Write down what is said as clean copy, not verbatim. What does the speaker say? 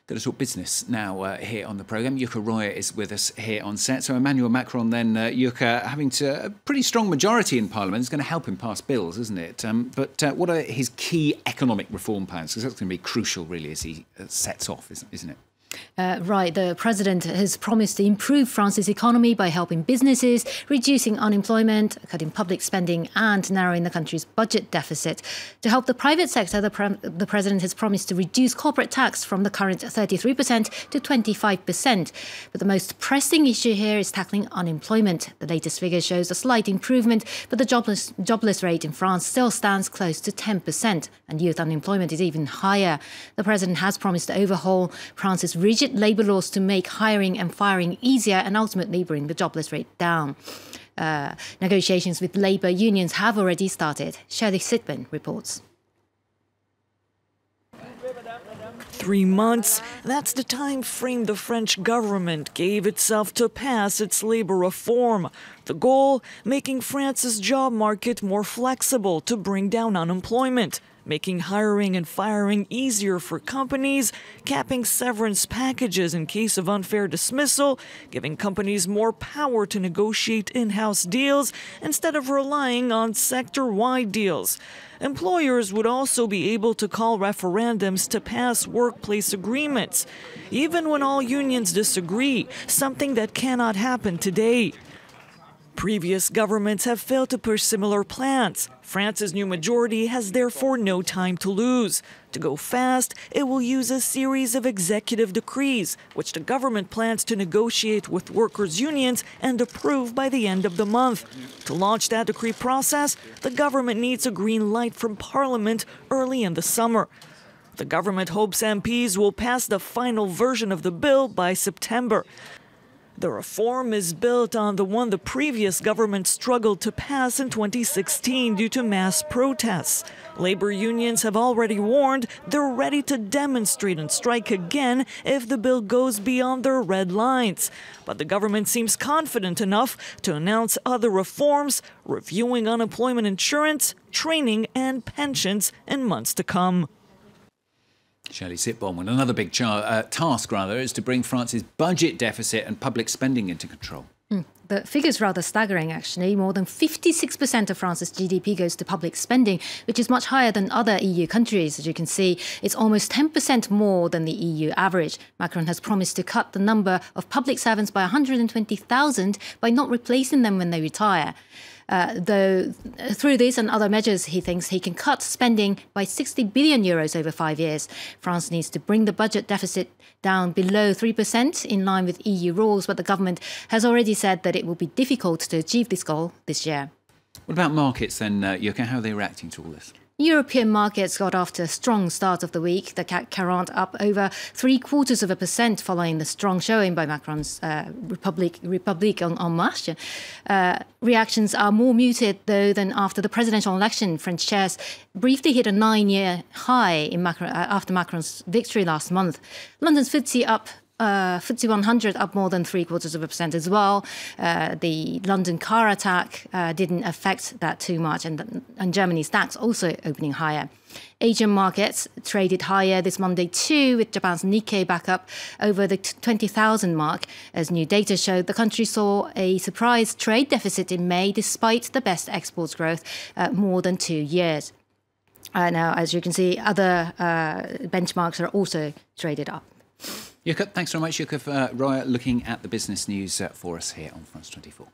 Going to talk business now here on the programme. Yuka Roya is with us here on set. So Emmanuel Macron then, Yuka, having a pretty strong majority in Parliament is going to help him pass bills, isn't it? But what are his key economic reform plans? Because that's going to be crucial, really, as he sets off, isn't it? Right. The president has promised to improve France's economy by helping businesses, reducing unemployment, cutting public spending and narrowing the country's budget deficit. To help the private sector, the president has promised to reduce corporate tax from the current 33% to 25%. But the most pressing issue here is tackling unemployment. The latest figure shows a slight improvement, but the jobless rate in France still stands close to 10%, and youth unemployment is even higher. The president has promised to overhaul France's rigid labour laws to make hiring and firing easier and ultimately bring the jobless rate down. Negotiations with labour unions have already started. Shirley Sitman reports. 3 months, that's the time frame the French government gave itself to pass its labour reform. The goal, making France's job market more flexible to bring down unemployment, making hiring and firing easier for companies, capping severance packages in case of unfair dismissal, giving companies more power to negotiate in-house deals instead of relying on sector-wide deals. Employers would also be able to call referendums to pass workplace agreements, even when all unions disagree, something that cannot happen today. Previous governments have failed to push similar plans. France's new majority has therefore no time to lose. To go fast, it will use a series of executive decrees, which the government plans to negotiate with workers' unions and approve by the end of the month. To launch that decree process, the government needs a green light from Parliament early in the summer. The government hopes MPs will pass the final version of the bill by September. The reform is built on the one the previous government struggled to pass in 2016 due to mass protests. Labor unions have already warned they're ready to demonstrate and strike again if the bill goes beyond their red lines. But the government seems confident enough to announce other reforms, reviewing unemployment insurance, training and pensions in months to come. Shirley Sitbon, and another big task is to bring France's budget deficit and public spending into control. The figure's rather staggering, actually. More than 56% of France's GDP goes to public spending, which is much higher than other EU countries. As you can see, it's almost 10% more than the EU average. Macron has promised to cut the number of public servants by 120,000 by not replacing them when they retire. Though through this and other measures, he thinks he can cut spending by 60 billion euros over 5 years. France needs to bring the budget deficit down below 3% in line with EU rules, but the government has already said that it will be difficult to achieve this goal this year. What about markets then, Yuka? How are they reacting to all this? European markets got off to a strong start of the week. The CAC 40 up over 0.75% following the strong showing by Macron's République en Marche. Reactions are more muted, though, than after the presidential election. French shares briefly hit a 9-year high after Macron's victory last month. London's FTSE up. FTSE 100 up more than 0.75% as well. The London car attack didn't affect that too much, and Germany's DAX also opening higher. Asian markets traded higher this Monday too, with Japan's Nikkei back up over the 20,000 mark. As new data showed, the country saw a surprise trade deficit in May despite the best exports growth more than 2 years. Now, as you can see, other benchmarks are also traded up. Yuka, thanks very much, Yuka Roya, looking at the business news for us here on France 24.